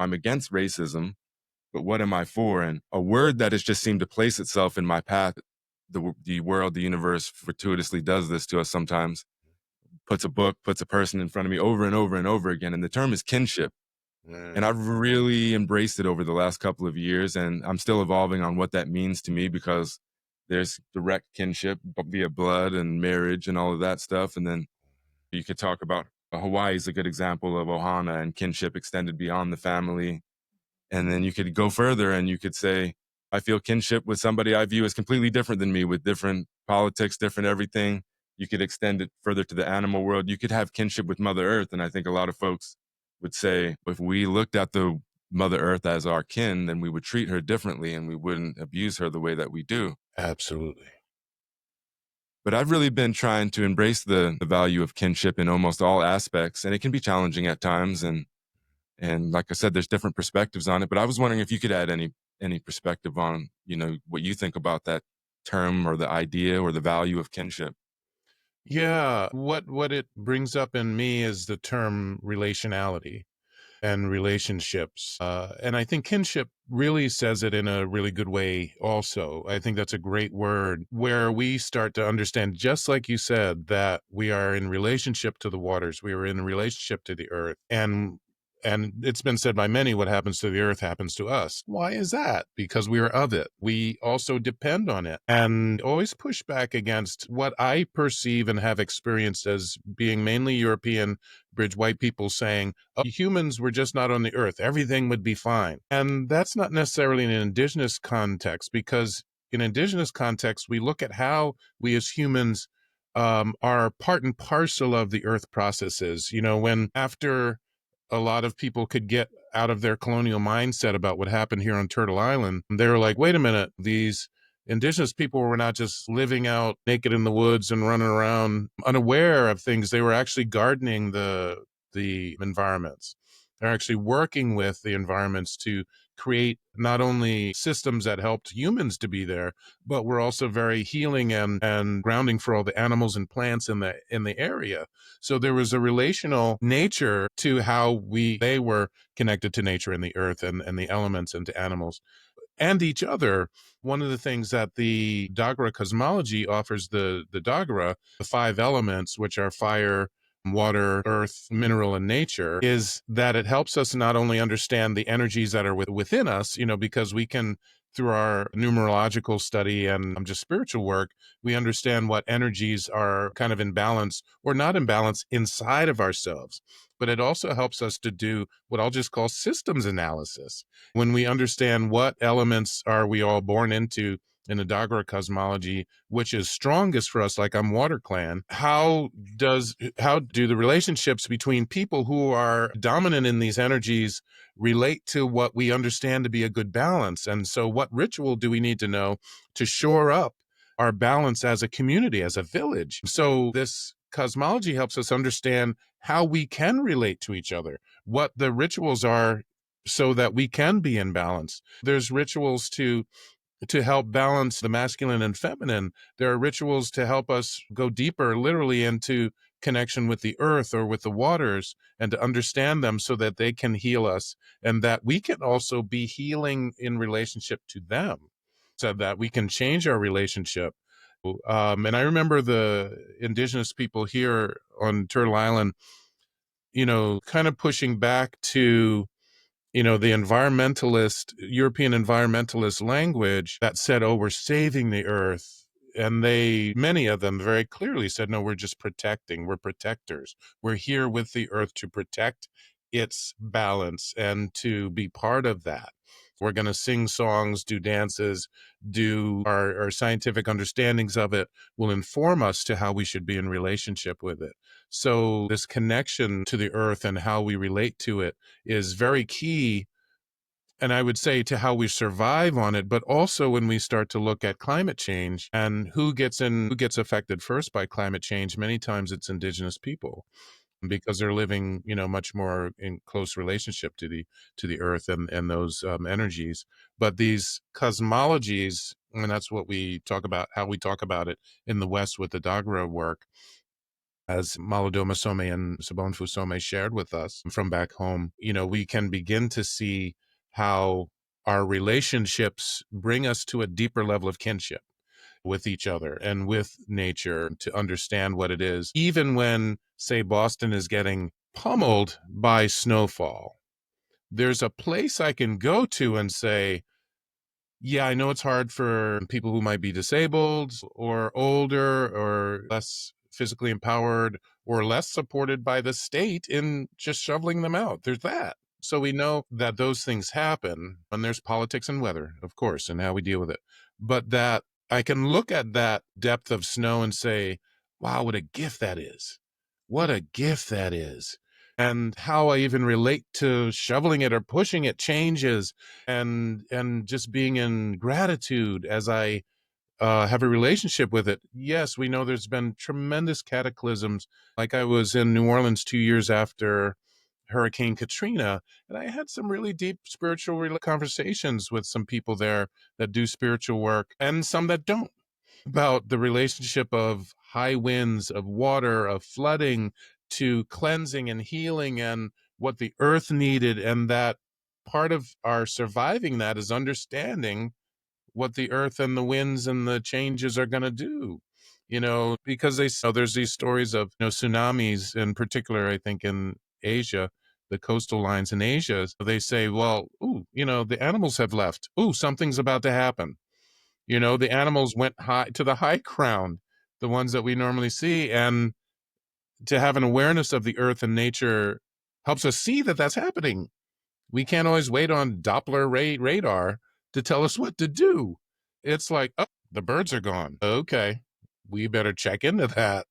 I'm against racism, but what am I for? And a word that has just seemed to place itself in my path, the world, the universe fortuitously does this to us sometimes, puts a book, puts a person in front of me over and over and over again. And the term is kinship. And Mm. I've really embraced it over the last couple of years. And I'm still evolving on what that means to me, because there's direct kinship via blood and marriage and all of that stuff. And then you could talk about Hawaii is a good example of Ohana and kinship extended beyond the family. And then you could go further and you could say, I feel kinship with somebody I view as completely different than me, with different politics, different everything. You could extend it further to the animal world. You could have kinship with Mother Earth. And I think a lot of folks would say, if we looked at the Mother Earth as our kin, then we would treat her differently and we wouldn't abuse her the way that we do. Absolutely. But I've really been trying to embrace the value of kinship in almost all aspects. And it can be challenging at times. And like I said, there's different perspectives on it, but I was wondering if you could add any perspective on, what you think about that term or the idea or the value of kinship. Yeah, what it brings up in me is the term relationality and relationships. And I think kinship really says it in a really good way also. I think that's a great word where we start to understand, just like you said, that we are in relationship to the waters, we are in relationship to the earth. And it's been said by many, what happens to the earth happens to us. Why is that? Because we are of it. We also depend on it, and always push back against what I perceive and have experienced as being mainly European bridge white people saying, oh, humans were just not on the earth, everything would be fine. And that's not necessarily in an indigenous context, because in indigenous context, we look at how we as humans are part and parcel of the earth processes. When after a lot of people could get out of their colonial mindset about what happened here on Turtle Island, they were like, wait a minute, these indigenous people were not just living out naked in the woods and running around unaware of things. They were actually gardening the environments. They're actually working with the environments to create not only systems that helped humans to be there, but were also very healing and grounding for all the animals and plants in the area. So there was a relational nature to how they were connected to nature and the earth and the elements and to animals and each other. One of the things that the Dagara cosmology offers the Dagara, the five elements, which are fire, water, earth, mineral, and nature, is that it helps us not only understand the energies that are within us, because we can, through our numerological study and just spiritual work, we understand what energies are kind of in balance or not in balance inside of ourselves. But it also helps us to do what I'll just call systems analysis. When we understand what elements are we all born into in the Dagara cosmology, which is strongest for us, like I'm water clan, how do the relationships between people who are dominant in these energies relate to what we understand to be a good balance? And so what ritual do we need to know to shore up our balance as a community, as a village? So this cosmology helps us understand how we can relate to each other, what the rituals are so that we can be in balance. There's rituals to help balance the masculine and feminine. There are rituals to help us go deeper, literally, into connection with the earth or with the waters, and to understand them so that they can heal us and that we can also be healing in relationship to them, so that we can change our relationship. And I remember the indigenous people here on Turtle Island, kind of pushing back to the European environmentalist language that said, oh, we're saving the earth. And many of them very clearly said, no, we're just protecting. We're protectors. We're here with the earth to protect its balance and to be part of that. We're going to sing songs, do dances, do our scientific understandings of it will inform us to how we should be in relationship with it. So this connection to the earth and how we relate to it is very key, and I would say to how we survive on it, but also when we start to look at climate change and who gets affected first by climate change, many times it's indigenous people, because they're living, much more in close relationship to the earth and those energies. But these cosmologies, and that's what we talk about, how we talk about it in the West with the Dagara work, as Malodoma Some and Sabonfu Some shared with us from back home, we can begin to see how our relationships bring us to a deeper level of kinship with each other and with nature to understand what it is. Even when, say, Boston is getting pummeled by snowfall, there's a place I can go to and say, yeah, I know it's hard for people who might be disabled or older or less physically empowered or less supported by the state in just shoveling them out. There's that. So we know that those things happen, and there's politics and weather, of course, and how we deal with it. But that I can look at that depth of snow and say, wow, what a gift that is. What a gift that is. And how I even relate to shoveling it or pushing it changes, and just being in gratitude as I have a relationship with it. Yes, we know there's been tremendous cataclysms. Like I was in New Orleans 2 years after Hurricane Katrina, and I had some really deep spiritual conversations with some people there that do spiritual work and some that don't, about the relationship of high winds, of water, of flooding, to cleansing and healing, and what the earth needed. And that part of our surviving that is understanding what the earth and the winds and the changes are going to do, because there's these stories of, tsunamis in particular, I think in Asia, the coastal lines in Asia. They say, well, ooh, the animals have left. Ooh, something's about to happen. The animals went high to the high ground, the ones that we normally see. And to have an awareness of the earth and nature helps us see that that's happening. We can't always wait on Doppler radar to tell us what to do. It's like, oh, the birds are gone. Okay, we better check into that,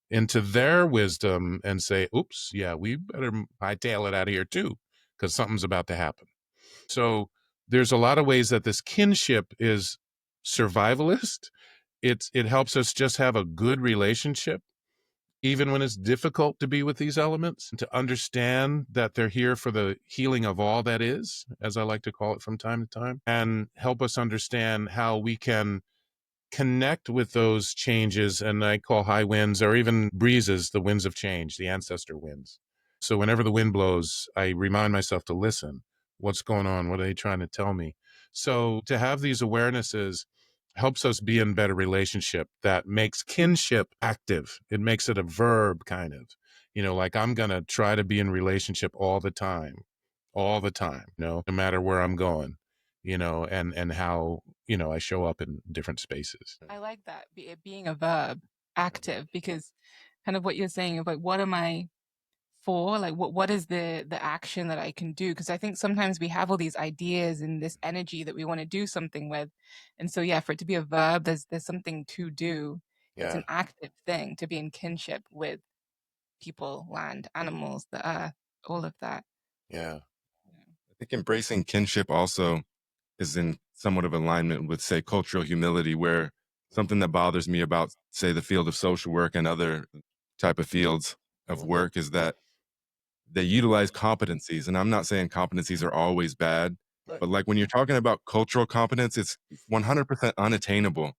into their wisdom, and say, oops, yeah, we better hightail it out of here too, because something's about to happen. So there's a lot of ways that this kinship is survivalist. It helps us just have a good relationship, even when it's difficult to be with these elements, to understand that they're here for the healing of all that is, as I like to call it from time to time, and help us understand how we can connect with those changes. And I call high winds or even breezes the winds of change, the ancestor winds. So whenever the wind blows, I remind myself to listen. What's going on? What are they trying to tell me? So to have these awarenesses helps us be in better relationship. That makes kinship active. It makes it a verb, kind of, like I'm going to try to be in relationship all the time, no matter where I'm going, and how, I show up in different spaces. I like that, it being a verb, active, because kind of what you're saying of like, what am I for? Like, what is the action that I can do? Because I think sometimes we have all these ideas and this energy that we want to do something with. And so, yeah, for it to be a verb, there's something to do. It's Yeah. an active thing to be in kinship with people, land, animals, the earth, all of that. Yeah. I think embracing kinship also is in somewhat of alignment with, say, cultural humility, where something that bothers me about, say, the field of social work and other type of fields of work is that they utilize competencies. And I'm not saying competencies are always bad, Right. but like when you're talking about cultural competence, it's 100% unattainable